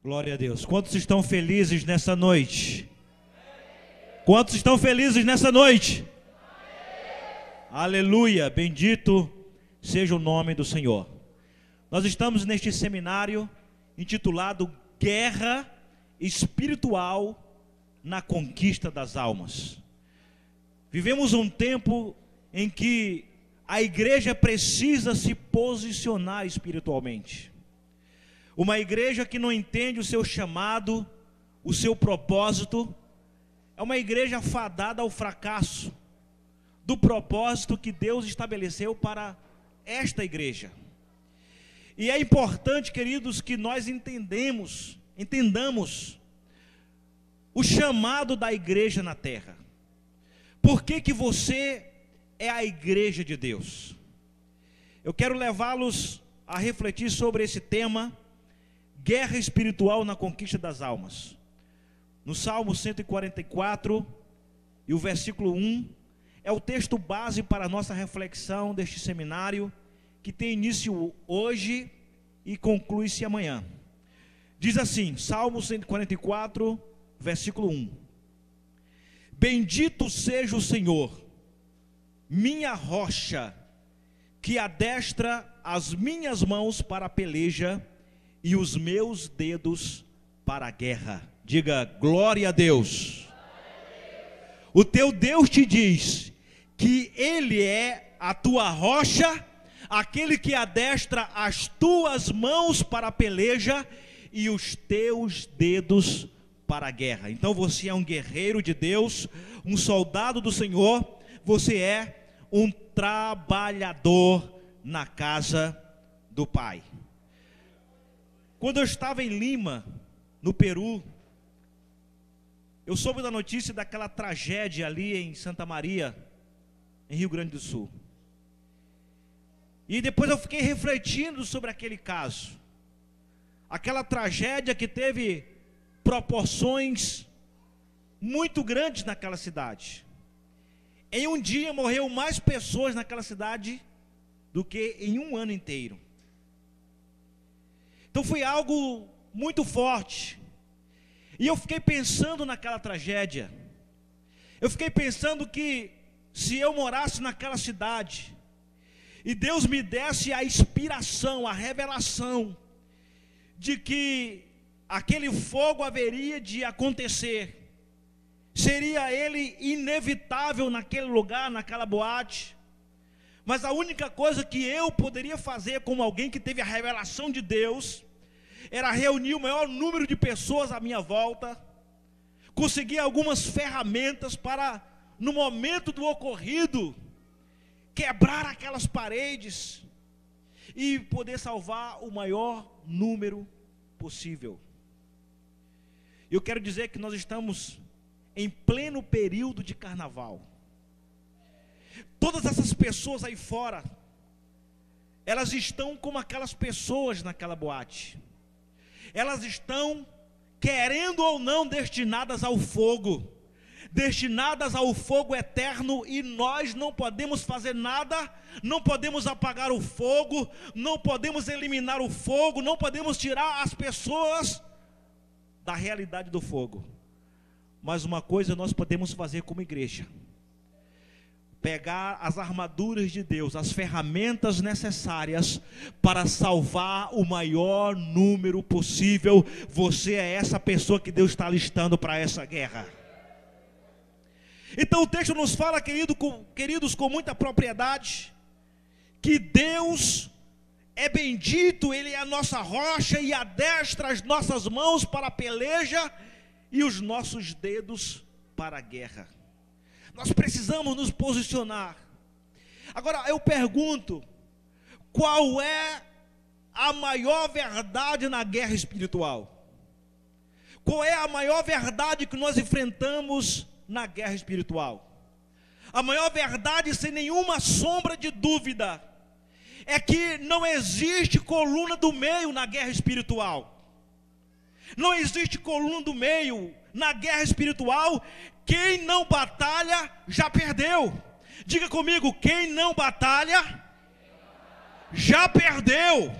Glória a Deus. Quantos estão felizes nessa noite? Quantos estão felizes nessa noite? Aleluia, bendito seja o nome do Senhor. Nós estamos neste seminário intitulado Guerra Espiritual na Conquista das Almas. Vivemos um tempo em que a igreja precisa se posicionar espiritualmente. Uma igreja que não entende o seu chamado, o seu propósito, é uma igreja fadada ao fracasso do propósito que Deus estabeleceu para esta igreja. E é importante, queridos, que nós entendamos o chamado da igreja na terra. Por que que você é a igreja de Deus? Eu quero levá-los a refletir sobre esse tema, guerra espiritual na conquista das almas. No Salmo 144 e o versículo 1, é o texto base para a nossa reflexão deste seminário, que tem início hoje e conclui-se amanhã. Diz assim, Salmo 144, versículo 1: Bendito seja o Senhor, minha rocha, que adestra as minhas mãos para a peleja e os meus dedos para a guerra. Diga, glória a Deus. O teu Deus te diz que Ele é a tua rocha, aquele que adestra as tuas mãos para a peleja e os teus dedos para a guerra. Então você é um guerreiro de Deus, um soldado do Senhor, você é um trabalhador na casa do Pai. Quando eu estava em Lima, no Peru, eu soube da notícia daquela tragédia ali em Santa Maria, em Rio Grande do Sul. E depois eu fiquei refletindo sobre aquele caso. Aquela tragédia que teve proporções muito grandes naquela cidade. Em um dia morreu mais pessoas naquela cidade do que em um ano inteiro. Então foi algo muito forte. E eu fiquei pensando naquela tragédia. Eu fiquei pensando que se eu morasse naquela cidade e Deus me desse a inspiração, a revelação de que aquele fogo haveria de acontecer, seria ele inevitável naquele lugar, naquela boate, mas a única coisa que eu poderia fazer como alguém que teve a revelação de Deus, era reunir o maior número de pessoas à minha volta, conseguir algumas ferramentas para, no momento do ocorrido, quebrar aquelas paredes e poder salvar o maior número possível. Eu quero dizer que nós estamos em pleno período de carnaval. Todas essas pessoas aí fora, elas estão como aquelas pessoas naquela boate. Elas estão, querendo ou não, destinadas ao fogo eterno, e nós não podemos fazer nada, não podemos apagar o fogo, não podemos eliminar o fogo, não podemos tirar as pessoas da realidade do fogo. Mas uma coisa nós podemos fazer como igreja: pegar as armaduras de Deus, as ferramentas necessárias para salvar o maior número possível. Você é essa pessoa que Deus está listando para essa guerra. Então o texto nos fala, queridos, com muita propriedade, que Deus é bendito, Ele é a nossa rocha e adestra as nossas mãos para a peleja e os nossos dedos para a guerra. Nós precisamos nos posicionar. Agora eu pergunto, qual é a maior verdade na guerra espiritual? Qual é a maior verdade que nós enfrentamos na guerra espiritual? A maior verdade, sem nenhuma sombra de dúvida, é que não existe coluna do meio na guerra espiritual. Não existe coluna do meio na guerra espiritual. Quem não batalha, já perdeu. Diga comigo, quem não batalha, já perdeu.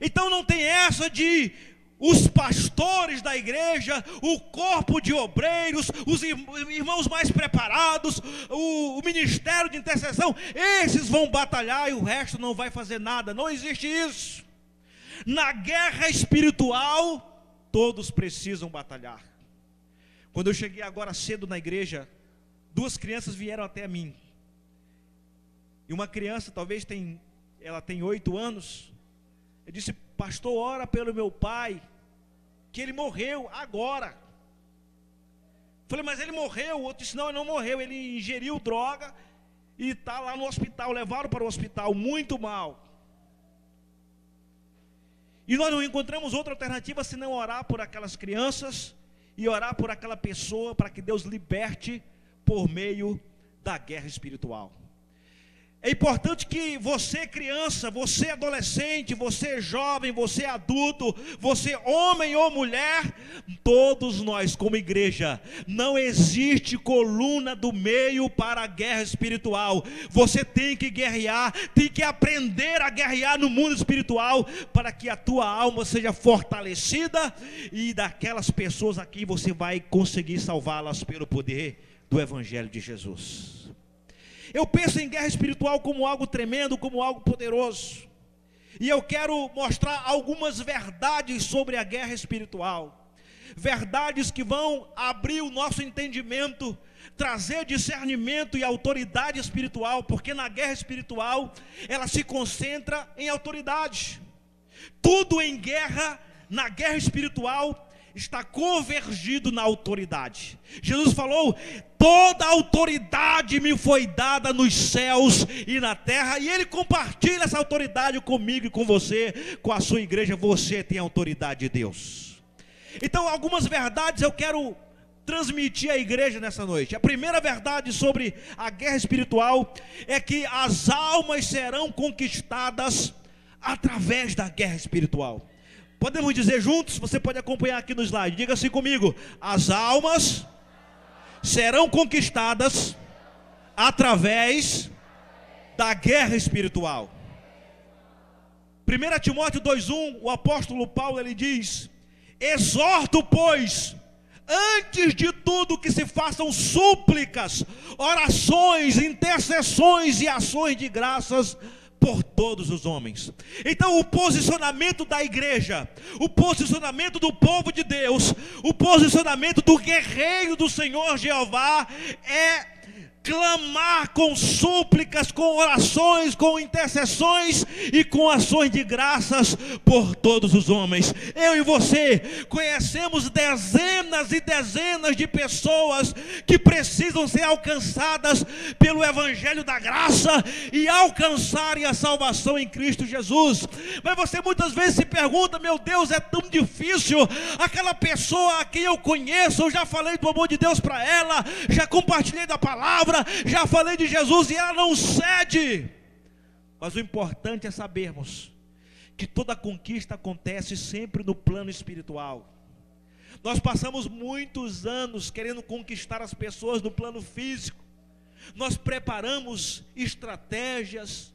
Então não tem essa de os pastores da igreja, o corpo de obreiros, os irmãos mais preparados, o ministério de intercessão, esses vão batalhar e o resto não vai fazer nada. Não existe isso. Na guerra espiritual, todos precisam batalhar. Quando eu cheguei agora cedo na igreja, 2 crianças vieram até mim. E uma criança, talvez ela tem 8 anos, eu disse: pastor, ora pelo meu pai, que ele morreu agora. Falei: mas ele morreu? O outro disse: não, ele não morreu, ele ingeriu droga e está lá no hospital, levaram para o hospital, muito mal. E nós não encontramos outra alternativa senão orar por aquelas crianças e orar por aquela pessoa, para que Deus liberte por meio da guerra espiritual. É importante que você criança, você adolescente, você jovem, você adulto, você homem ou mulher, todos nós como igreja, não existe coluna do meio para a guerra espiritual. Você tem que guerrear, tem que aprender a guerrear no mundo espiritual, para que a tua alma seja fortalecida, e daquelas pessoas aqui você vai conseguir salvá-las pelo poder do Evangelho de Jesus. Eu penso em guerra espiritual como algo tremendo, como algo poderoso. E eu quero mostrar algumas verdades sobre a guerra espiritual. Verdades que vão abrir o nosso entendimento, trazer discernimento e autoridade espiritual, porque na guerra espiritual ela se concentra em autoridade. Tudo em guerra, na guerra espiritual, está convergido na autoridade. Jesus falou: toda autoridade me foi dada nos céus e na terra, e Ele compartilha essa autoridade comigo e com você, com a sua igreja. Você tem a autoridade de Deus. Então, algumas verdades eu quero transmitir à igreja nessa noite. A primeira verdade sobre a guerra espiritual é que as almas serão conquistadas através da guerra espiritual. Podemos dizer juntos? Você pode acompanhar aqui no slide. Diga assim comigo: as almas serão conquistadas através da guerra espiritual. 1 Timóteo 2:1, o apóstolo Paulo, ele diz: exorto, pois, antes de tudo, que se façam súplicas, orações, intercessões e ações de graças por todos os homens. Então, o posicionamento da igreja, o posicionamento do povo de Deus, o posicionamento do guerreiro do Senhor Jeová é clamar com súplicas, com orações, com intercessões e com ações de graças por todos os homens. Eu e você conhecemos dezenas e dezenas de pessoas que precisam ser alcançadas pelo Evangelho da Graça e alcançarem a salvação em Cristo Jesus. Mas você muitas vezes se pergunta: meu Deus, é tão difícil. Aquela pessoa a quem eu conheço, eu já falei do amor de Deus para ela, já compartilhei da palavra, já falei de Jesus e ela não cede. Mas o importante é sabermos que toda conquista acontece sempre no plano espiritual. Nós passamos muitos anos querendo conquistar as pessoas no plano físico. Nós preparamos estratégias,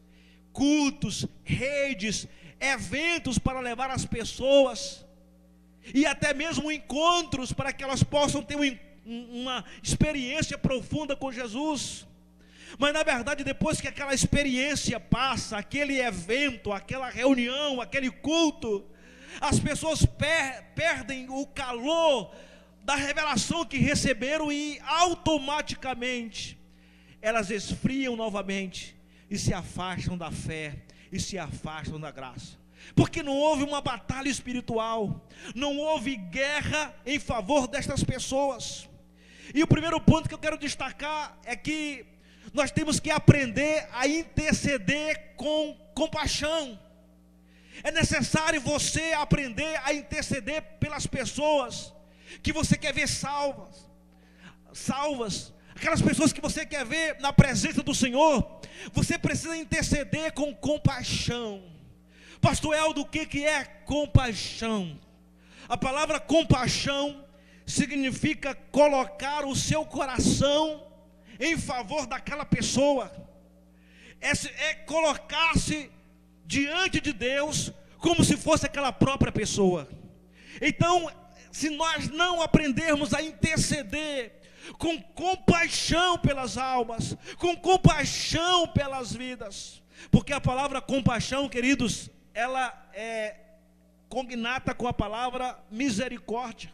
cultos, redes, eventos para levar as pessoas, e até mesmo encontros para que elas possam ter uma experiência profunda com Jesus. Mas na verdade, depois que aquela experiência passa, aquele evento, aquela reunião, aquele culto, as pessoas perdem o calor da revelação que receberam e automaticamente elas esfriam novamente e se afastam da fé e se afastam da graça. Porque não houve uma batalha espiritual, não houve guerra em favor destas pessoas. E o primeiro ponto que eu quero destacar é que nós temos que aprender a interceder com compaixão. É necessário você aprender a interceder pelas pessoas que você quer ver salvas, aquelas pessoas que você quer ver na presença do Senhor. Você precisa interceder com compaixão. Pastor Eldo, o que é compaixão? A palavra compaixão significa colocar o seu coração em favor daquela pessoa. É colocar-se diante de Deus como se fosse aquela própria pessoa. Então, se nós não aprendermos a interceder com compaixão pelas almas, com compaixão pelas vidas, porque a palavra compaixão, queridos, ela é cognata com a palavra misericórdia.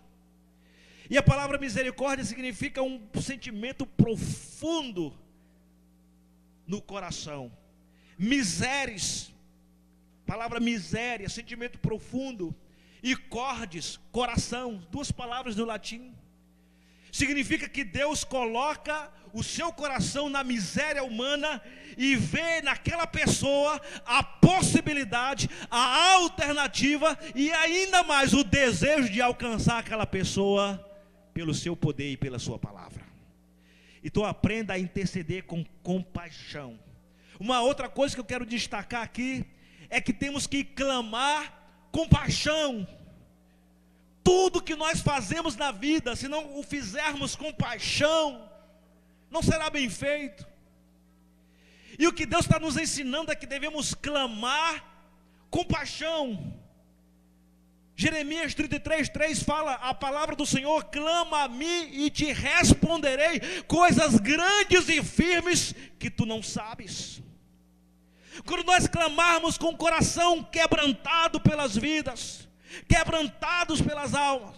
E a palavra misericórdia significa um sentimento profundo no coração. Miseres, palavra miséria, sentimento profundo. E cordes, coração, duas palavras do latim. Significa que Deus coloca o seu coração na miséria humana e vê naquela pessoa a possibilidade, a alternativa e ainda mais o desejo de alcançar aquela pessoa pelo seu poder e pela sua palavra. Então aprenda a interceder com compaixão. Uma outra coisa que eu quero destacar aqui é que temos que clamar compaixão. Tudo que nós fazemos na vida, se não o fizermos com paixão, não será bem feito. E o que Deus está nos ensinando é que devemos clamar com paixão. Jeremias 33:3 fala: a palavra do Senhor, clama a mim e te responderei coisas grandes e firmes que tu não sabes. Quando nós clamarmos com o coração quebrantado pelas vidas, quebrantados pelas almas,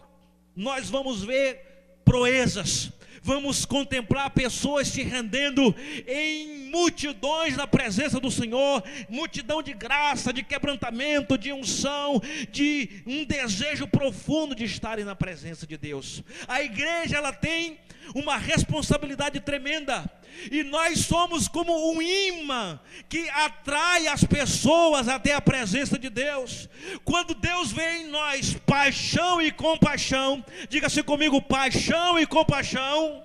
nós vamos ver proezas, vamos contemplar pessoas se rendendo em multidões na presença do Senhor, multidão de graça, de quebrantamento, de unção, de um desejo profundo de estarem na presença de Deus. A igreja, ela tem uma responsabilidade tremenda, e nós somos como um imã que atrai as pessoas até a presença de Deus. Quando Deus vê em nós paixão e compaixão, diga-se comigo, paixão e compaixão.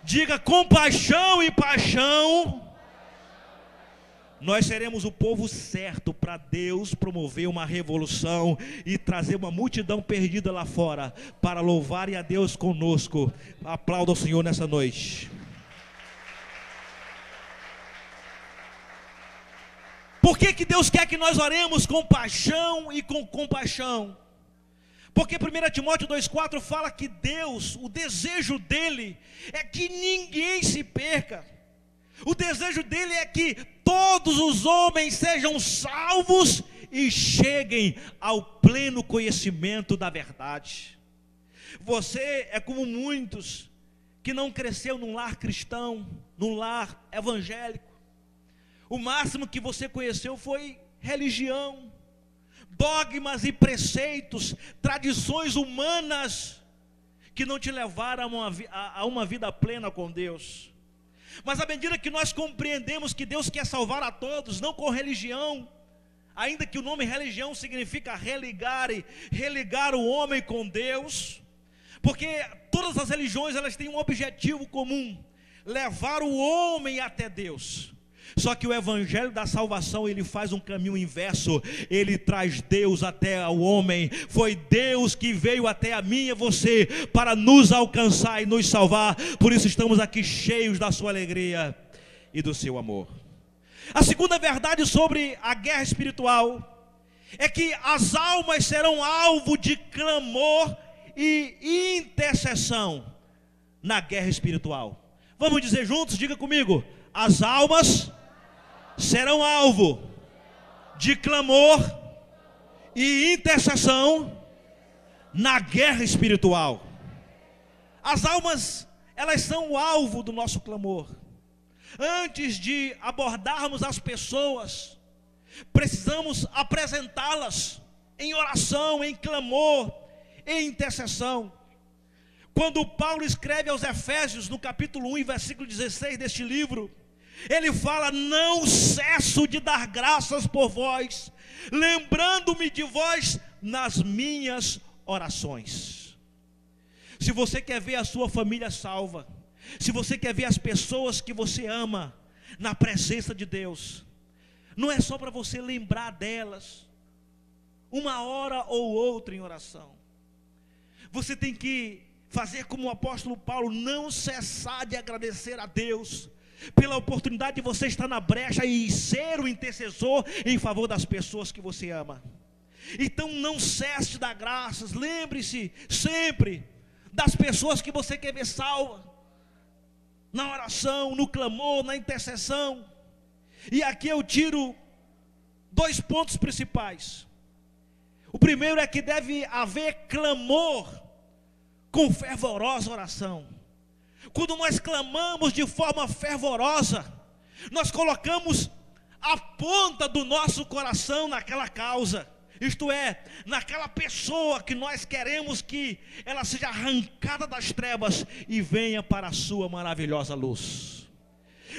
Diga compaixão e paixão. Nós seremos o povo certo para Deus promover uma revolução e trazer uma multidão perdida lá fora para louvarem a Deus conosco. Aplauda o Senhor nessa noite. Por que Deus quer que nós oremos com paixão e com compaixão? Porque 1 Timóteo 2,4 fala que Deus, o desejo dele é que ninguém se perca. O desejo dele é que todos os homens sejam salvos e cheguem ao pleno conhecimento da verdade. Você é como muitos que não cresceu num lar cristão, num lar evangélico. O máximo que você conheceu foi religião, dogmas e preceitos, tradições humanas que não te levaram a uma vida plena com Deus. Mas à medida que nós compreendemos que Deus quer salvar a todos, não com religião, ainda que o nome religião significa religar o homem com Deus, porque todas as religiões, elas têm um objetivo comum: levar o homem até Deus. Só que o evangelho da salvação, ele faz um caminho inverso. Ele traz Deus até o homem. Foi Deus que veio até a mim e você para nos alcançar e nos salvar. Por isso estamos aqui cheios da sua alegria e do seu amor. A segunda verdade sobre a guerra espiritual é que as almas serão alvo de clamor e intercessão na guerra espiritual. Vamos dizer juntos? Diga comigo: as almas serão alvo de clamor e intercessão na guerra espiritual. As almas, elas são o alvo do nosso clamor. Antes de abordarmos as pessoas, precisamos apresentá-las em oração, em clamor, em intercessão. Quando Paulo escreve aos Efésios, no capítulo 1, versículo 16 deste livro, ele fala: não cesso de dar graças por vós, lembrando-me de vós nas minhas orações. Se você quer ver a sua família salva, se você quer ver as pessoas que você ama na presença de Deus, não é só para você lembrar delas uma hora ou outra em oração. Você tem que fazer como o apóstolo Paulo, não cessar de agradecer a Deus pela oportunidade de você estar na brecha e ser o intercessor em favor das pessoas que você ama. Então não cesse de dar graças. Lembre-se sempre das pessoas que você quer ver salva, na oração, no clamor, na intercessão. E aqui eu tiro 2 pontos principais. O primeiro é que deve haver clamor com fervorosa oração. Quando nós clamamos de forma fervorosa, nós colocamos a ponta do nosso coração naquela causa, isto é, naquela pessoa que nós queremos que ela seja arrancada das trevas e venha para a sua maravilhosa luz.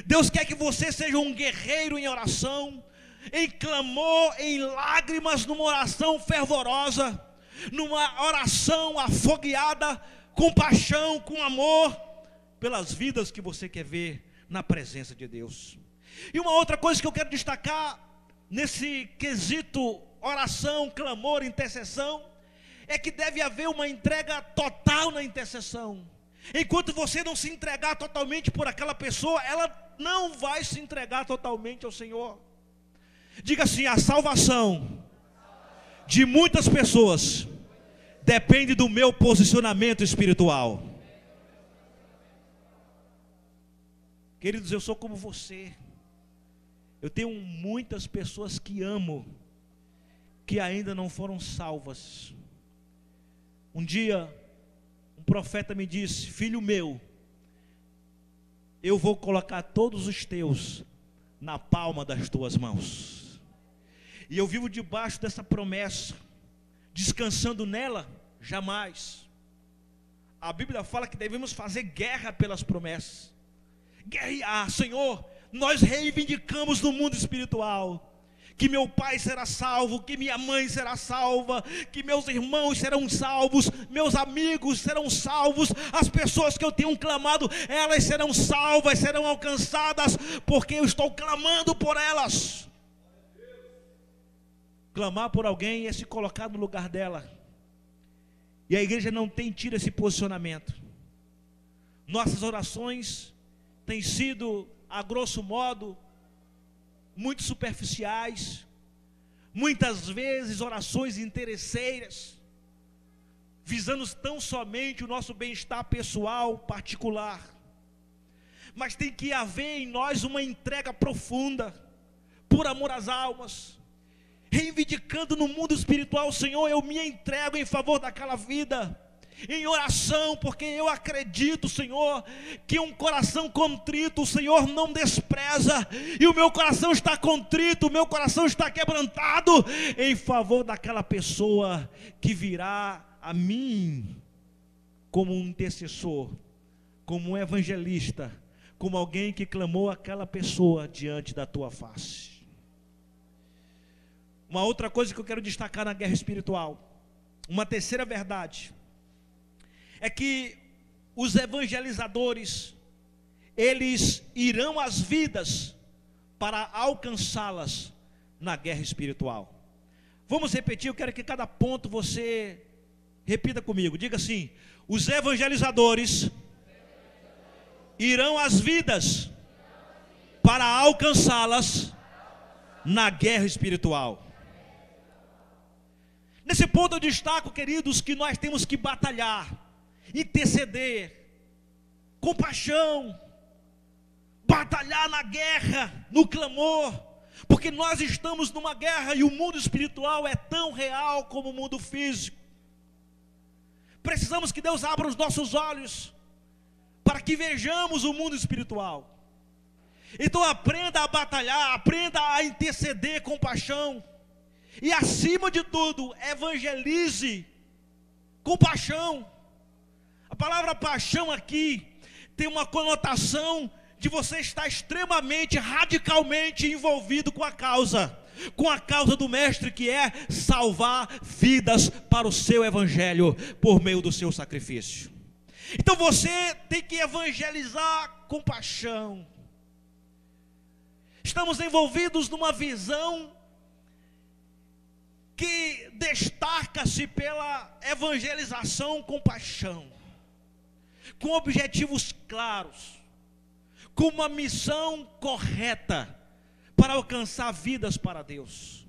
Deus quer que você seja um guerreiro em oração, em clamor, em lágrimas, numa oração fervorosa, numa oração afogueada, com paixão, com amor, pelas vidas que você quer ver na presença de Deus. E uma outra coisa que eu quero destacar nesse quesito oração, clamor, intercessão, é que deve haver uma entrega total na intercessão. Enquanto você não se entregar totalmente por aquela pessoa, ela não vai se entregar totalmente ao Senhor. Diga assim: a salvação de muitas pessoas depende do meu posicionamento espiritual. Queridos, eu sou como você. Eu tenho muitas pessoas que amo, que ainda não foram salvas. Um dia, um profeta me disse: filho meu, eu vou colocar todos os teus na palma das tuas mãos. E eu vivo debaixo dessa promessa, descansando nela, jamais. A Bíblia fala que devemos fazer guerra pelas promessas. Guerrear, Senhor, nós reivindicamos no mundo espiritual que meu pai será salvo, que minha mãe será salva, que meus irmãos serão salvos, meus amigos serão salvos, as pessoas que eu tenho clamado, elas serão salvas, serão alcançadas, porque eu estou clamando por elas. Clamar por alguém é se colocar no lugar dela, e a igreja não tem tido esse posicionamento. Nossas orações têm sido, a grosso modo, muito superficiais, muitas vezes orações interesseiras, visando tão somente o nosso bem-estar pessoal, particular. Mas tem que haver em nós uma entrega profunda, por amor às almas, reivindicando no mundo espiritual: Senhor, eu me entrego em favor daquela vida, em oração, porque eu acredito, Senhor, que um coração contrito o Senhor não despreza, e o meu coração está contrito, o meu coração está quebrantado em favor daquela pessoa que virá a mim como um intercessor, como um evangelista, como alguém que clamou aquela pessoa diante da tua face. Uma outra coisa que eu quero destacar na guerra espiritual, uma terceira verdade, é que os evangelizadores, eles irão às vidas para alcançá-las na guerra espiritual. Vamos repetir, eu quero que cada ponto você repita comigo. Diga assim: os evangelizadores irão às vidas para alcançá-las na guerra espiritual. Nesse ponto eu destaco, queridos, que nós temos que batalhar, interceder, com paixão, batalhar na guerra, no clamor, porque nós estamos numa guerra e o mundo espiritual é tão real como o mundo físico. Precisamos que Deus abra os nossos olhos para que vejamos o mundo espiritual. Então aprenda a batalhar, aprenda a interceder com paixão, e acima de tudo, evangelize com paixão. A palavra paixão aqui tem uma conotação de você estar extremamente, radicalmente envolvido com a causa do mestre, que é salvar vidas para o seu evangelho por meio do seu sacrifício. Então você tem que evangelizar com paixão. Estamos envolvidos numa visão que destaca-se pela evangelização com paixão, com objetivos claros, com uma missão correta para alcançar vidas para Deus.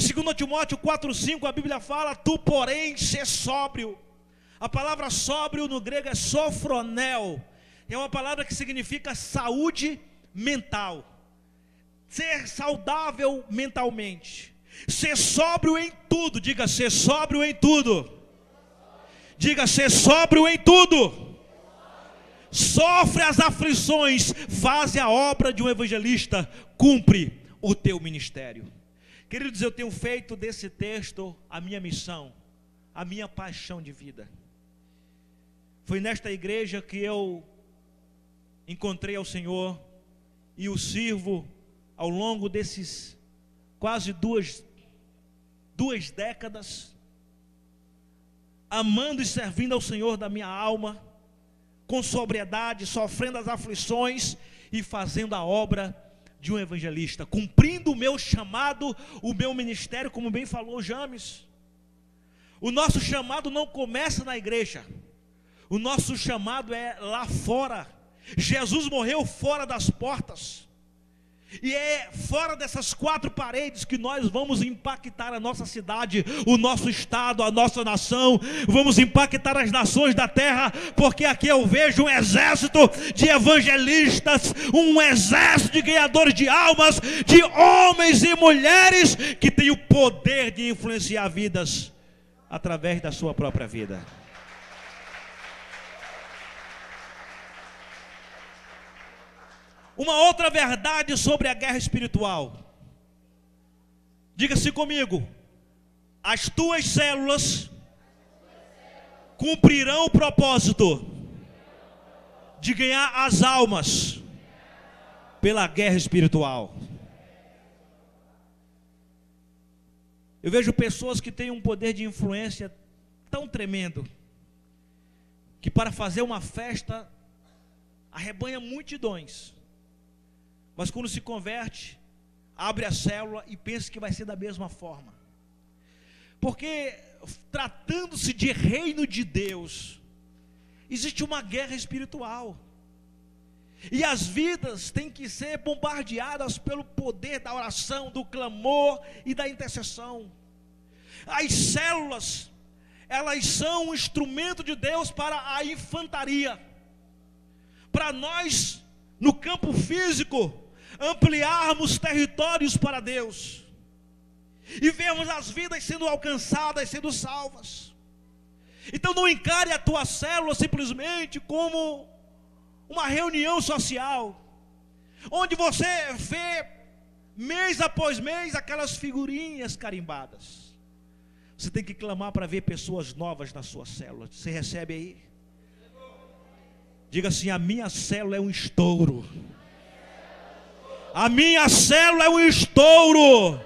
2 Timóteo 4,5, a Bíblia fala: tu, porém, sê sóbrio. A palavra sóbrio no grego é sofronel. É uma palavra que significa saúde mental. Ser saudável mentalmente. Ser sóbrio em tudo. Diga, ser sóbrio em tudo. Diga, ser sóbrio em tudo. Sofre as aflições, faz a obra de um evangelista, cumpre o teu ministério. Queridos, eu tenho feito desse texto a minha missão, a minha paixão de vida. Foi nesta igreja que eu encontrei ao Senhor e o sirvo ao longo desses quase duas décadas, amando e servindo ao Senhor da minha alma, com sobriedade, sofrendo as aflições e fazendo a obra de um evangelista, cumprindo o meu chamado, o meu ministério, como bem falou James. O nosso chamado não começa na igreja, o nosso chamado é lá fora. Jesus morreu fora das portas, e é fora dessas quatro paredes que nós vamos impactar a nossa cidade, o nosso estado, a nossa nação. Vamos impactar as nações da terra, porque aqui eu vejo um exército de evangelistas, um exército de ganhadores de almas, de homens e mulheres que têm o poder de influenciar vidas através da sua própria vida. Uma outra verdade sobre a guerra espiritual. Diga-se comigo: as tuas células cumprirão o propósito de ganhar as almas pela guerra espiritual. Eu vejo pessoas que têm um poder de influência tão tremendo, que para fazer uma festa arrebanha multidões, mas quando se converte, abre a célula e pensa que vai ser da mesma forma. Porque tratando-se de reino de Deus, existe uma guerra espiritual. E as vidas têm que ser bombardeadas pelo poder da oração, do clamor e da intercessão. As células, elas são um instrumento de Deus para a infantaria. Para nós, no campo físico, ampliarmos territórios para Deus e vermos as vidas sendo alcançadas, sendo salvas. Então não encare a tua célula simplesmente como uma reunião social, onde você vê mês após mês aquelas figurinhas carimbadas. Você tem que clamar para ver pessoas novas na sua célula. Você recebe aí? Diga assim: a minha célula é um estouro. A minha célula é um estouro.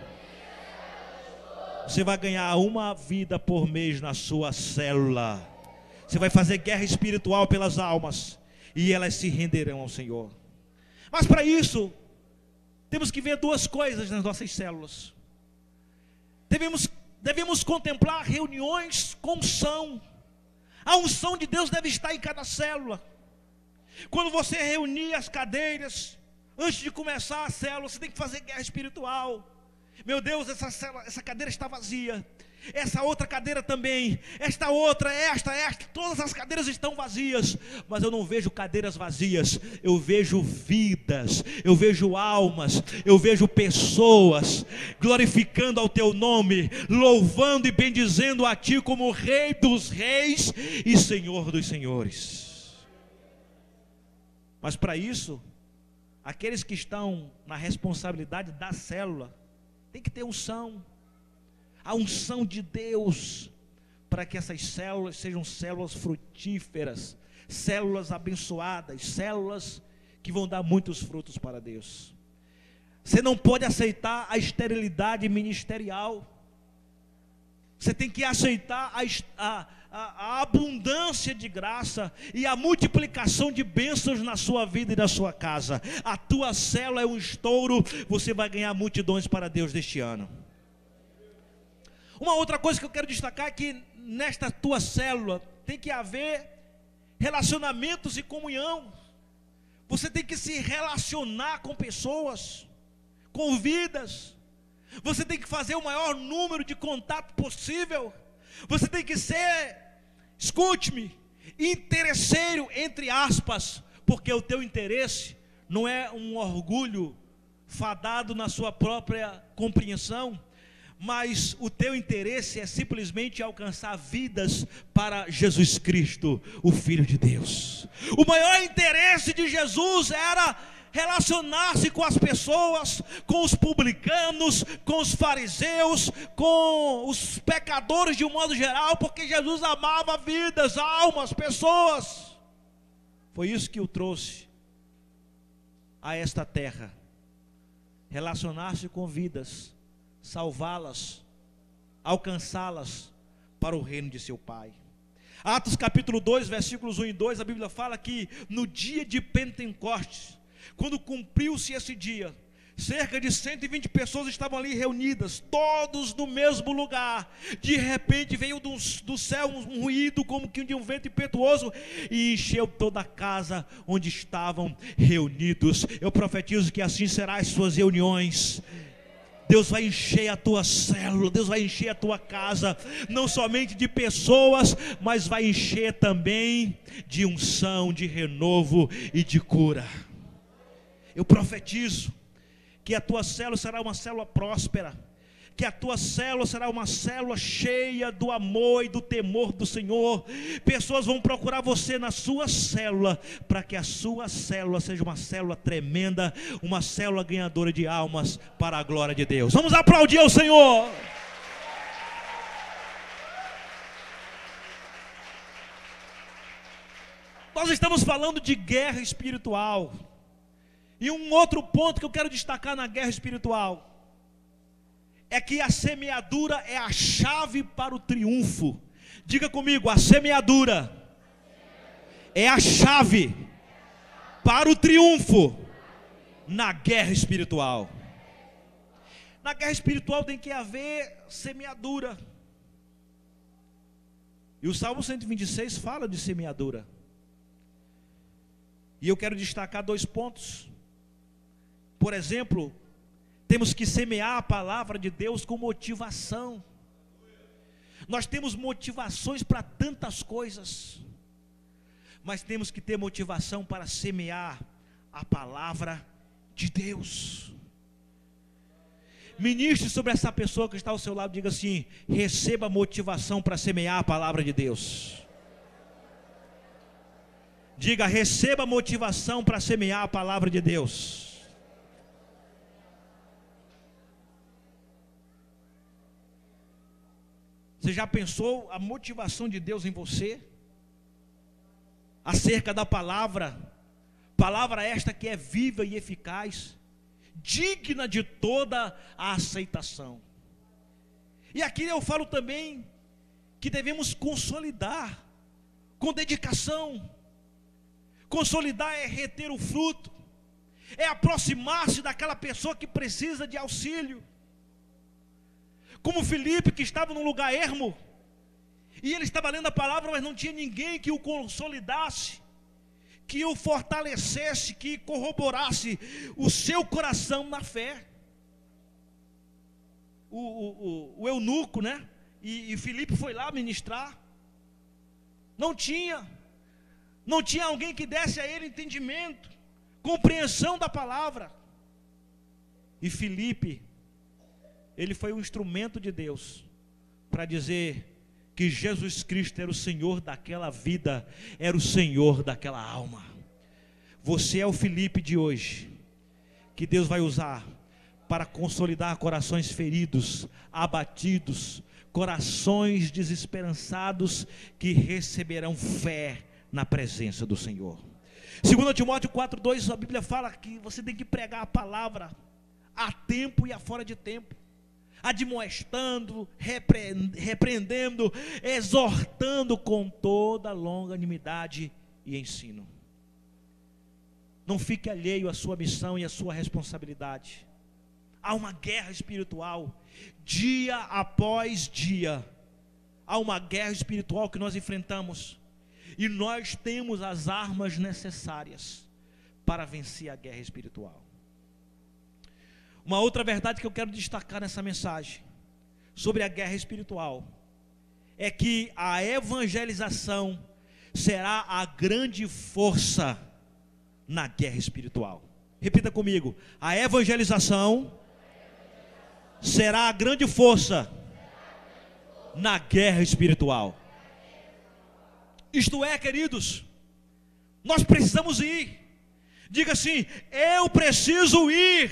Você vai ganhar uma vida por mês na sua célula. Você vai fazer guerra espiritual pelas almas, e elas se renderão ao Senhor. Mas para isso, temos que ver duas coisas nas nossas células. Devemos contemplar reuniões com unção. A unção de Deus deve estar em cada célula. Quando você reunir as cadeiras, antes de começar a célula, você tem que fazer guerra espiritual. Meu Deus, essa cadeira está vazia. Essa outra cadeira também. Esta outra, esta. Todas as cadeiras estão vazias. Mas eu não vejo cadeiras vazias. Eu vejo vidas. Eu vejo almas. Eu vejo pessoas glorificando ao teu nome, louvando e bendizendo a ti como Rei dos reis e Senhor dos senhores. Mas para isso, aqueles que estão na responsabilidade da célula tem que ter unção, a unção de Deus, para que essas células sejam células frutíferas, células abençoadas, células que vão dar muitos frutos para Deus. Você não pode aceitar a esterilidade ministerial. Você tem que aceitar a abundância de graça e a multiplicação de bênçãos na sua vida e na sua casa. A tua célula é um estouro. Você vai ganhar multidões para Deus deste ano. Uma outra coisa que eu quero destacar é que nesta tua célula tem que haver relacionamentos e comunhão. Você tem que se relacionar com pessoas, com vidas. Você tem que fazer o maior número de contato possível. Você tem que ser, escute-me, interesseiro, entre aspas, porque o teu interesse não é um orgulho fadado na sua própria compreensão, mas o teu interesse é simplesmente alcançar vidas para Jesus Cristo, o Filho de Deus. O maior interesse de Jesus era relacionar-se com as pessoas, com os publicanos, com os fariseus, com os pecadores de um modo geral, porque Jesus amava vidas, almas, pessoas. Foi isso que o trouxe a esta terra, relacionar-se com vidas, salvá-las, alcançá-las para o reino de seu Pai. Atos capítulo 2, versículos 1 e 2, a Bíblia fala que no dia de Pentecostes, quando cumpriu-se esse dia, cerca de 120 pessoas estavam ali reunidas, todos no mesmo lugar. De repente veio do céu um ruído como que de um vento impetuoso e encheu toda a casa onde estavam reunidos. Eu profetizo que assim serão as suas reuniões. Deus vai encher a tua célula, Deus vai encher a tua casa, não somente de pessoas, mas vai encher também de unção, de renovo e de cura. Eu profetizo que a tua célula será uma célula próspera, que a tua célula será uma célula cheia do amor e do temor do Senhor. Pessoas vão procurar você na sua célula, para que a sua célula seja uma célula tremenda, uma célula ganhadora de almas para a glória de Deus. Vamos aplaudir ao Senhor. Nós estamos falando de guerra espiritual. E um outro ponto que eu quero destacar na guerra espiritual é que a semeadura é a chave para o triunfo. Diga comigo, a semeadura é a chave para o triunfo na guerra espiritual. Na guerra espiritual tem que haver semeadura. E o Salmo 126 fala de semeadura. E eu quero destacar 2 pontos. Por exemplo, temos que semear a palavra de Deus com motivação. Nós temos motivações para tantas coisas, mas temos que ter motivação para semear a palavra de Deus. Ministre sobre essa pessoa que está ao seu lado, diga assim: receba motivação para semear a palavra de Deus. Diga, receba motivação para semear a palavra de Deus. Você já pensou a motivação de Deus em você? Acerca da palavra, palavra esta que é viva e eficaz, digna de toda a aceitação. E aqui eu falo também que devemos consolidar com dedicação. Consolidar é reter o fruto, é aproximar-se daquela pessoa que precisa de auxílio. Como Filipe, que estava num lugar ermo, e ele estava lendo a palavra, mas não tinha ninguém que o consolidasse, que o fortalecesse, que corroborasse o seu coração na fé. O eunuco, né? E Filipe foi lá ministrar. Não tinha alguém que desse a ele entendimento, compreensão da palavra. E Filipe, ele foi um instrumento de Deus para dizer que Jesus Cristo era o Senhor daquela vida, era o Senhor daquela alma. Você é o Filipe de hoje, que Deus vai usar para consolidar corações feridos, abatidos, corações desesperançados que receberão fé na presença do Senhor. 2 Timóteo 4:2, a Bíblia fala que você tem que pregar a palavra a tempo e a fora de tempo, admoestando, repreendendo, exortando com toda longanimidade e ensino. Não fique alheio à sua missão e à sua responsabilidade. Há uma guerra espiritual, dia após dia, há uma guerra espiritual que nós enfrentamos, e nós temos as armas necessárias para vencer a guerra espiritual. Uma outra verdade que eu quero destacar nessa mensagem sobre a guerra espiritual é que a evangelização será a grande força na guerra espiritual. Repita comigo: a evangelização será a grande força na guerra espiritual. Isto é, queridos, nós precisamos ir. Diga assim: eu preciso ir.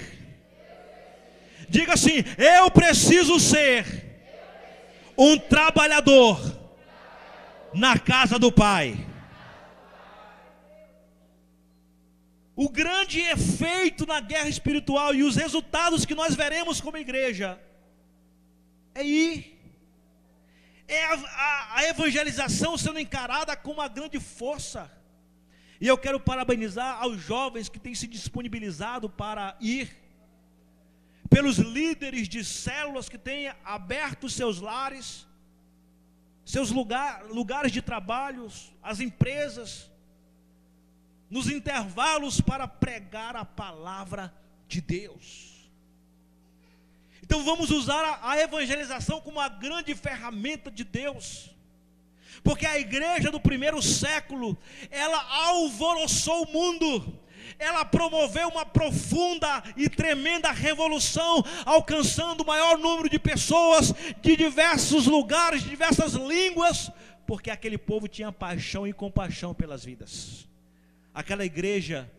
Diga assim: eu preciso ser um trabalhador na casa do Pai. O grande efeito na guerra espiritual e os resultados que nós veremos como igreja é ir. É a evangelização sendo encarada como uma grande força. E eu quero parabenizar aos jovens que têm se disponibilizado para ir, pelos líderes de células que têm aberto seus lares, seus lugares de trabalho, as empresas, nos intervalos para pregar a palavra de Deus. Então vamos usar a evangelização como uma grande ferramenta de Deus, porque a igreja do primeiro século, ela alvoroçou o mundo, ela promoveu uma profunda e tremenda revolução, alcançando o maior número de pessoas de diversos lugares, de diversas línguas, porque aquele povo tinha paixão e compaixão pelas vidas. Aquela igreja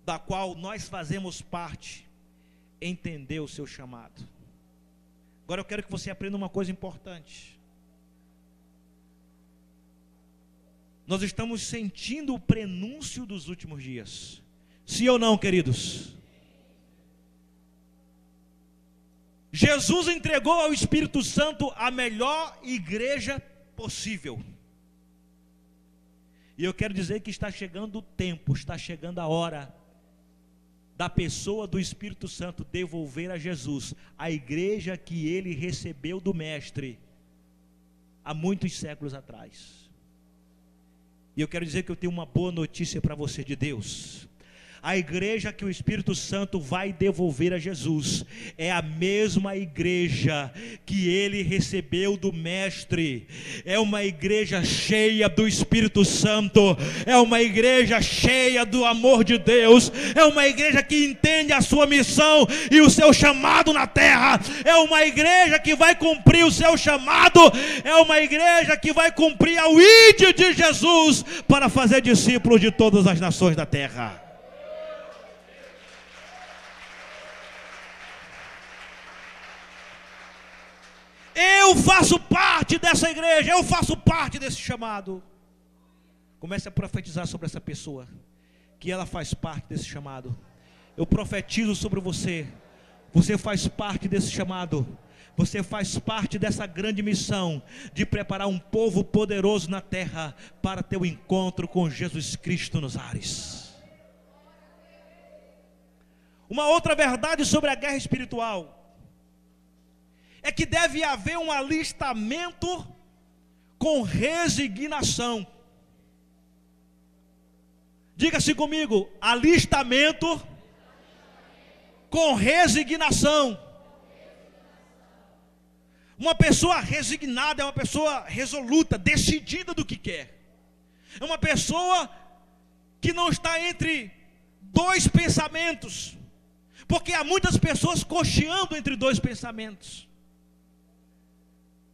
da qual nós fazemos parte entendeu o seu chamado. Agora eu quero que você aprenda uma coisa importante. Nós estamos sentindo o prenúncio dos últimos dias. Sim ou não, queridos? Jesus entregou ao Espírito Santo a melhor igreja possível. E eu quero dizer que está chegando o tempo, está chegando a hora da pessoa do Espírito Santo devolver a Jesus a igreja que ele recebeu do Mestre há muitos séculos atrás. E eu quero dizer que eu tenho uma boa notícia para você de Deus. A igreja que o Espírito Santo vai devolver a Jesus é a mesma igreja que ele recebeu do Mestre. É uma igreja cheia do Espírito Santo, é uma igreja cheia do amor de Deus, é uma igreja que entende a sua missão e o seu chamado na terra, é uma igreja que vai cumprir o seu chamado, é uma igreja que vai cumprir a ide de Jesus para fazer discípulos de todas as nações da terra. Eu faço parte dessa igreja, eu faço parte desse chamado. Comece a profetizar sobre essa pessoa, que ela faz parte desse chamado. Eu profetizo sobre você, você faz parte desse chamado. Você faz parte dessa grande missão de preparar um povo poderoso na terra para ter o encontro com Jesus Cristo nos ares. Uma outra verdade sobre a guerra espiritual é que deve haver um alistamento com resignação. Diga-se comigo: alistamento com resignação. Uma pessoa resignada é uma pessoa resoluta, decidida do que quer. É uma pessoa que não está entre dois pensamentos, porque há muitas pessoas cocheando entre dois pensamentos.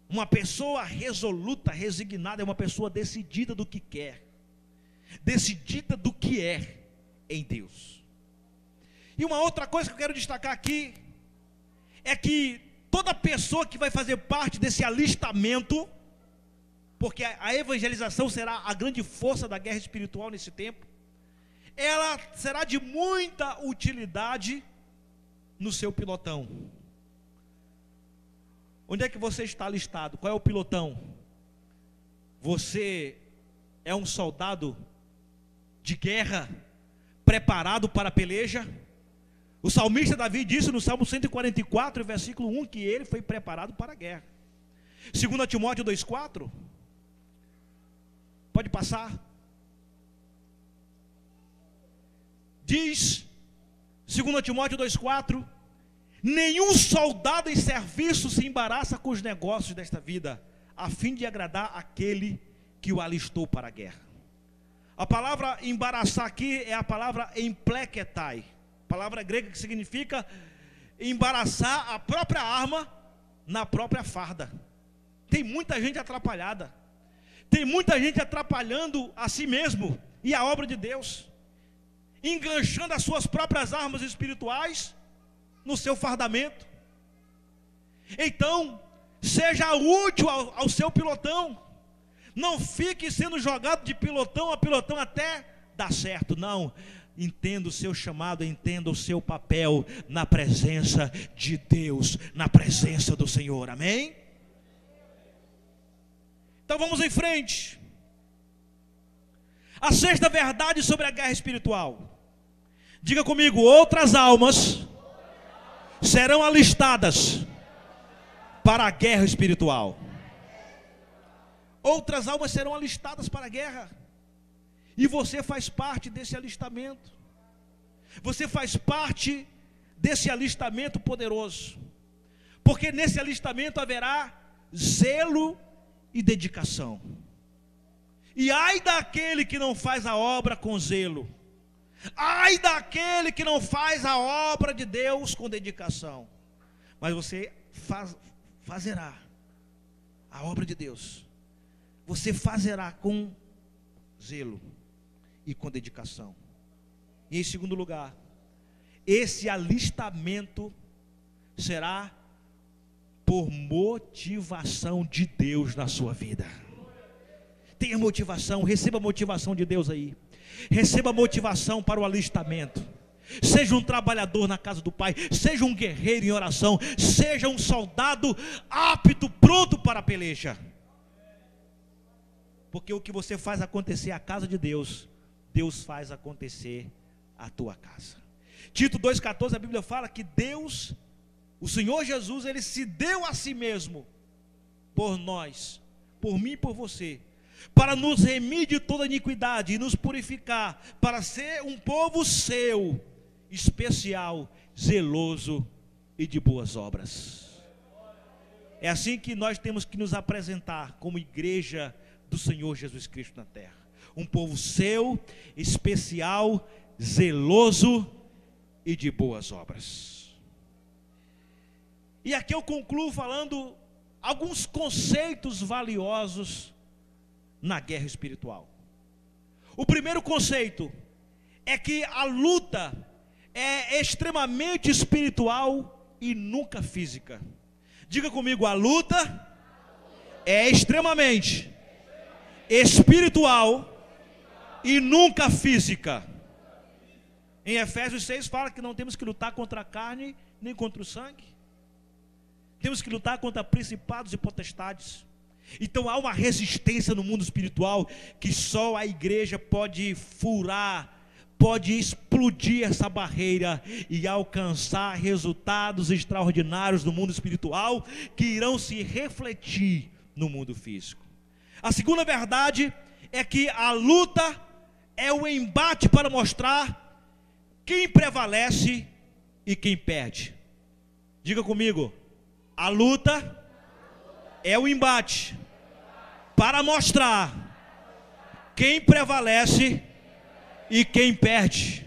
Uma pessoa resoluta, resignada, é uma pessoa decidida do que quer, decidida do que é em Deus. E uma outra coisa que eu quero destacar aqui é que toda pessoa que vai fazer parte desse alistamento, porque a evangelização será a grande força da guerra espiritual nesse tempo, ela será de muita utilidade no seu pilotão. Onde é que você está alistado? Qual é o pilotão? Você é um soldado de guerra, preparado para a peleja? O salmista Davi disse no Salmo 144, versículo 1, que ele foi preparado para a guerra. 2 Timóteo 2,4. Pode passar. Diz 2 Timóteo 2,4: nenhum soldado em serviço se embaraça com os negócios desta vida, a fim de agradar aquele que o alistou para a guerra. A palavra embaraçar aqui é a palavra empleketai, palavra grega que significa embaraçar a própria arma na própria farda. Tem muita gente atrapalhada, tem muita gente atrapalhando a si mesmo e a obra de Deus, enganchando as suas próprias armas espirituais no seu fardamento. Então, seja útil ao seu pilotão. Não fique sendo jogado de pilotão a pilotão até dar certo. Não, entenda o seu chamado, entenda o seu papel na presença de Deus, na presença do Senhor, amém? Então vamos em frente. A sexta verdade sobre a guerra espiritual. Diga comigo: outras almas serão alistadas para a guerra espiritual. Outras almas serão alistadas para a guerra, e você faz parte desse alistamento. Você faz parte desse alistamento poderoso, porque nesse alistamento haverá zelo e dedicação. E ai daquele que não faz a obra com zelo, ai daquele que não faz a obra de Deus com dedicação. Mas você fazerá a obra de Deus, você fazerá com zelo e com dedicação. E em segundo lugar, esse alistamento será por motivação de Deus na sua vida. Tenha motivação, receba a motivação de Deus aí. Receba motivação para o alistamento. Seja um trabalhador na casa do Pai, seja um guerreiro em oração, seja um soldado apto, pronto para a peleja. Porque o que você faz acontecer a casa de Deus, Deus faz acontecer a tua casa. Tito 2,14, a Bíblia fala que Deus, o Senhor Jesus, Ele se deu a si mesmo por nós, por mim e por você, para nos remir de toda iniquidade e nos purificar, para ser um povo seu, especial, zeloso e de boas obras. É assim que nós temos que nos apresentar como igreja do Senhor Jesus Cristo na terra. Um povo seu, especial, zeloso e de boas obras. E aqui eu concluo falando alguns conceitos valiosos na guerra espiritual. O primeiro conceito é que a luta é extremamente espiritual e nunca física. Diga comigo: a luta é extremamente espiritual e nunca física. Em Efésios 6 fala que não temos que lutar contra a carne nem contra o sangue. Temos que lutar contra principados e potestades. Então há uma resistência no mundo espiritual que só a igreja pode furar, pode explodir essa barreira e alcançar resultados extraordinários no mundo espiritual que irão se refletir no mundo físico. A segunda verdade é que a luta é o embate para mostrar quem prevalece e quem perde. Diga comigo: a luta é o embate para mostrar quem prevalece e quem perde.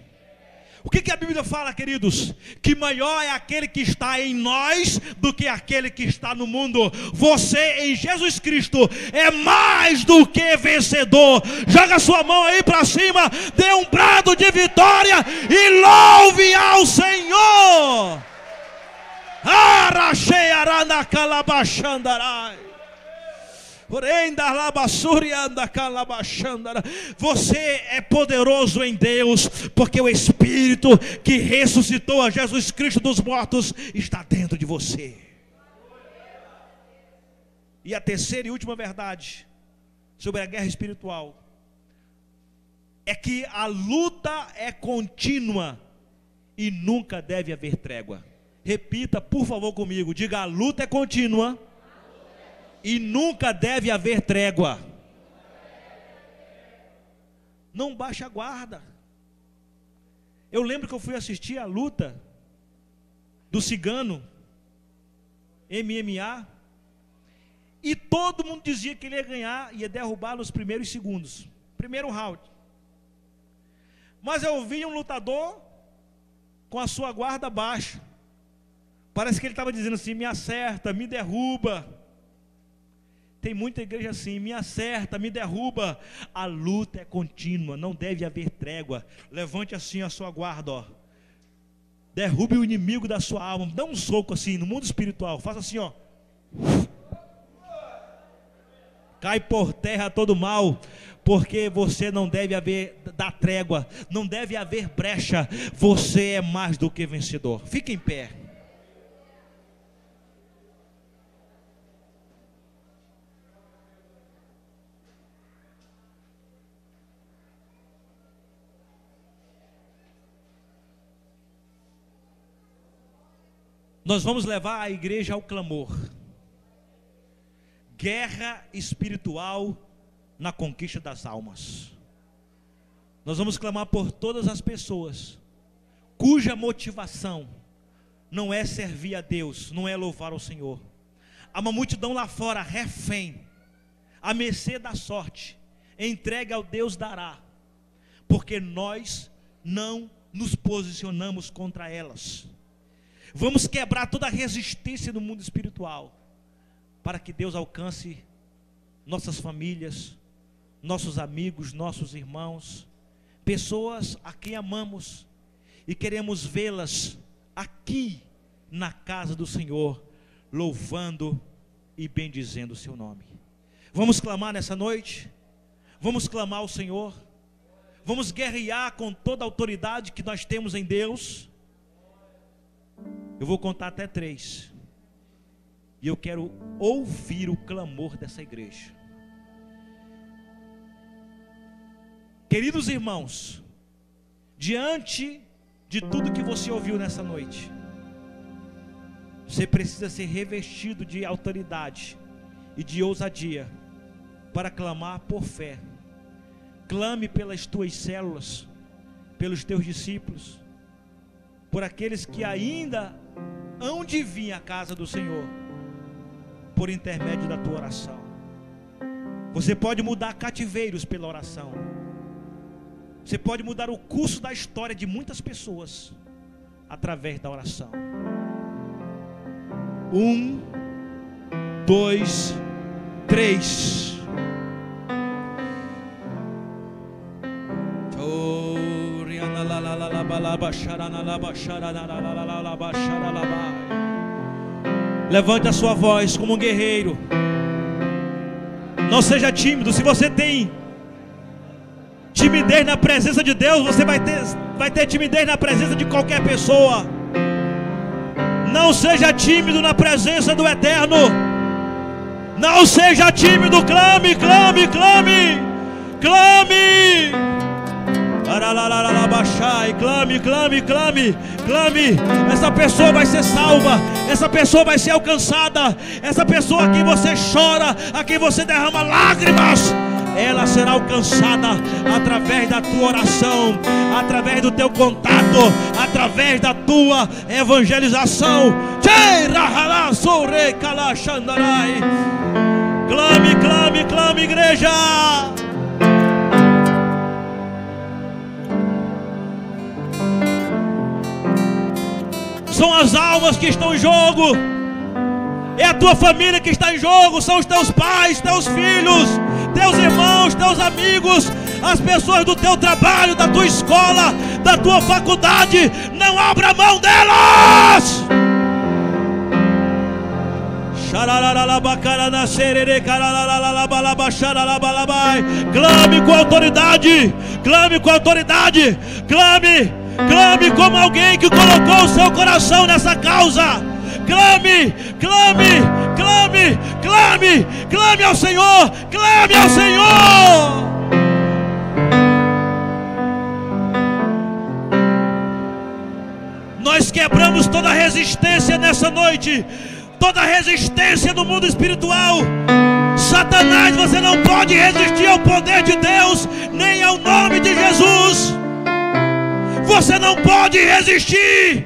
O que a Bíblia fala, queridos? Que maior é aquele que está em nós do que aquele que está no mundo. Você em Jesus Cristo é mais do que vencedor. Joga sua mão aí para cima, dê um brado de vitória e louve ao Senhor. Você é poderoso em Deus, porque o Espírito que ressuscitou a Jesus Cristo dos mortos está dentro de você. E a terceira e última verdade sobre a guerra espiritual é que a luta é contínua e nunca deve haver trégua. Repita por favor comigo, diga: a luta é contínua e nunca deve haver trégua. Não baixe a guarda. Eu lembro que eu fui assistir a luta do cigano, MMA, e todo mundo dizia que ele ia ganhar, ia derrubar nos primeiros segundos, primeiro round. Mas eu vi um lutador com a sua guarda baixa. Parece que ele estava dizendo assim: me acerta, me derruba. Tem muita igreja assim: me acerta, me derruba. A luta é contínua, não deve haver trégua. Levante assim a sua guarda, ó. Derrube o inimigo da sua alma. Dá um soco assim no mundo espiritual. Faça assim, ó. Cai por terra todo mal, porque você não deve dar trégua, não deve haver brecha. Você é mais do que vencedor. Fique em pé. Nós vamos levar a igreja ao clamor. Guerra espiritual na conquista das almas. Nós vamos clamar por todas as pessoas cuja motivação não é servir a Deus, não é louvar ao Senhor. Há uma multidão lá fora, refém, à mercê da sorte, entregue ao Deus dará, porque nós não nos posicionamos contra elas. Vamos quebrar toda a resistência no mundo espiritual, para que Deus alcance nossas famílias, nossos amigos, nossos irmãos, pessoas a quem amamos e queremos vê-las aqui na casa do Senhor, louvando e bendizendo o seu nome. Vamos clamar nessa noite, vamos clamar ao Senhor, vamos guerrear com toda a autoridade que nós temos em Deus. Eu vou contar até 3. E eu quero ouvir o clamor dessa igreja. Queridos irmãos, diante de tudo que você ouviu nessa noite, você precisa ser revestido de autoridade e de ousadia para clamar por fé. Clame pelas tuas células, pelos teus discípulos, por aqueles que ainda hão de vir à casa do Senhor, por intermédio da tua oração. Você pode mudar cativeiros pela oração. Você pode mudar o curso da história de muitas pessoas através da oração. 1, 2, 3. Levante a sua voz como um guerreiro. Não seja tímido. Se você tem timidez na presença de Deus, você vai ter timidez na presença de qualquer pessoa. Não seja tímido na presença do Eterno. Não seja tímido. Clame, clame, clame. Clame. Clame, clame, clame, clame. Essa pessoa vai ser salva. Essa pessoa vai ser alcançada. Essa pessoa a quem você chora, a quem você derrama lágrimas, ela será alcançada através da tua oração, através do teu contato, através da tua evangelização. Clame, clame, clame, igreja. São as almas que estão em jogo. É a tua família que está em jogo. São os teus pais, teus filhos, teus irmãos, teus amigos, as pessoas do teu trabalho, da tua escola, da tua faculdade. Não abra mão delas. Clame com autoridade. Clame com autoridade. Clame. Clame como alguém que colocou o seu coração nessa causa. Clame, clame, clame, clame, clame ao Senhor, clame ao Senhor. Nós quebramos toda resistência nessa noite, toda resistência do mundo espiritual. Satanás, você não pode resistir ao poder de Deus, nem ao nome de Jesus. Você não pode resistir.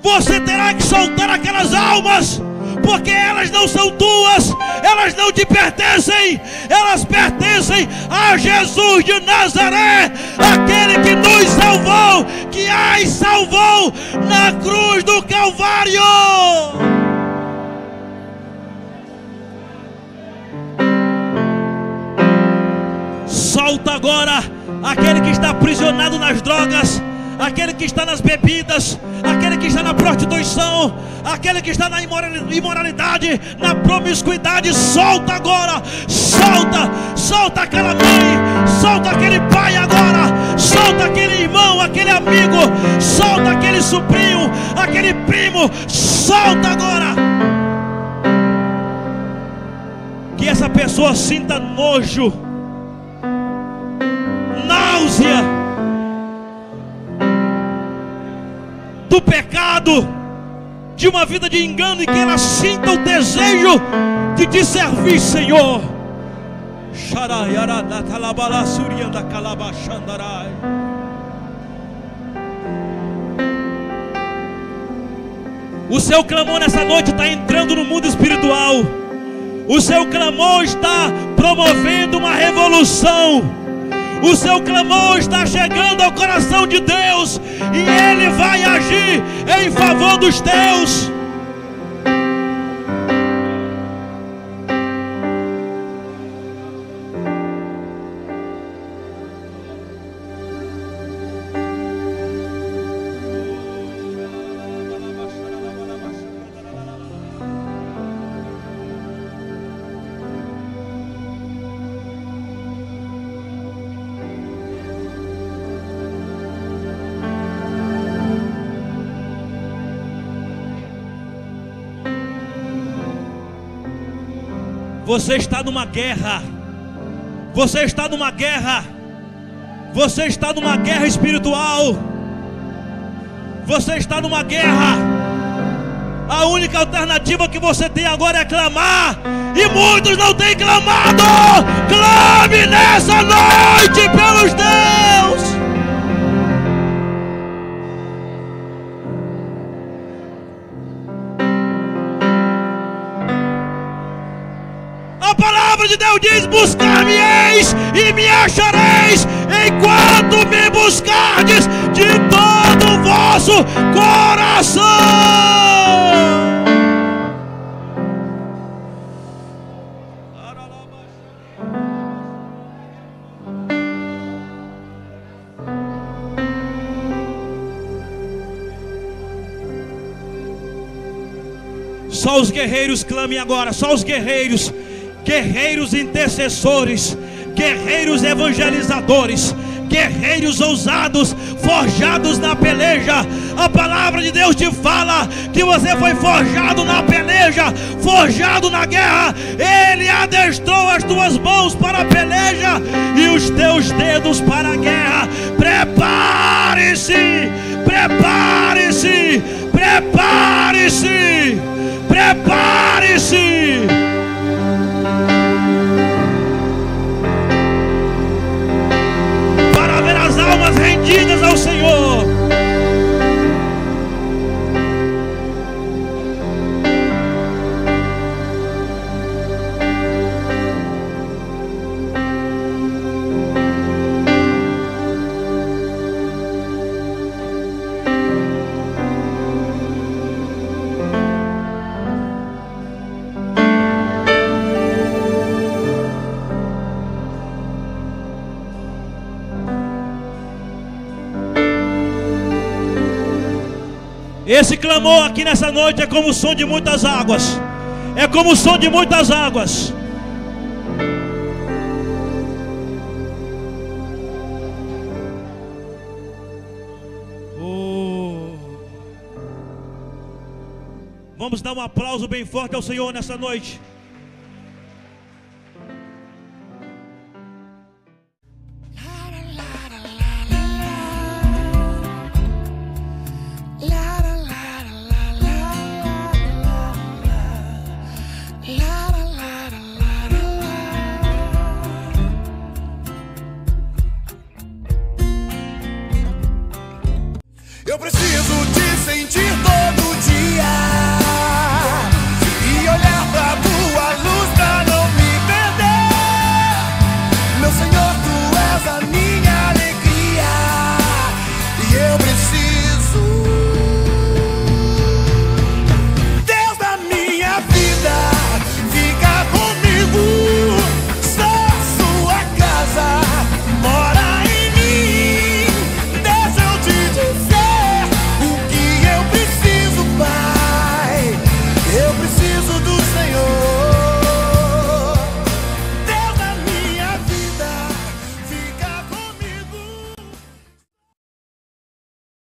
Você terá que soltar aquelas almas, porque elas não são tuas, elas não te pertencem, elas pertencem a Jesus de Nazaré, aquele que nos salvou, que as salvou na cruz do Calvário. Solta agora aquele que está aprisionado nas drogas, aquele que está nas bebidas, aquele que está na prostituição, aquele que está na imoralidade, na promiscuidade. Solta agora, solta aquela mãe, solta aquele pai agora, solta aquele irmão, aquele amigo, solta aquele sobrinho, aquele primo, solta agora. Que essa pessoa sinta nojo, náusea do pecado, de uma vida de engano, e que ela sinta o desejo de te servir, Senhor. O seu clamor nessa noite está entrando no mundo espiritual. O seu clamor está promovendo uma revolução. O seu clamor está chegando ao coração de Deus, e Ele vai agir em favor dos teus. Você está numa guerra. Você está numa guerra. Você está numa guerra espiritual. Você está numa guerra. A única alternativa que você tem agora é clamar. E muitos não têm clamado. Clame nessa noite pelos Deus. A palavra de Deus diz: buscar-me-eis e me achareis, enquanto me buscardes de todo o vosso coração. Só os guerreiros clamem agora, só os guerreiros. Guerreiros intercessores, guerreiros evangelizadores, guerreiros ousados, forjados na peleja. A palavra de Deus te fala que você foi forjado na peleja, forjado na guerra. Ele adestrou as tuas mãos para a peleja e os teus dedos para a guerra. Prepare-se, prepare-se, prepare-se, prepare-se. Almas rendidas ao Senhor. Esse clamor aqui nessa noite é como o som de muitas águas. É como o som de muitas águas. Vamos dar um aplauso bem forte ao Senhor nessa noite.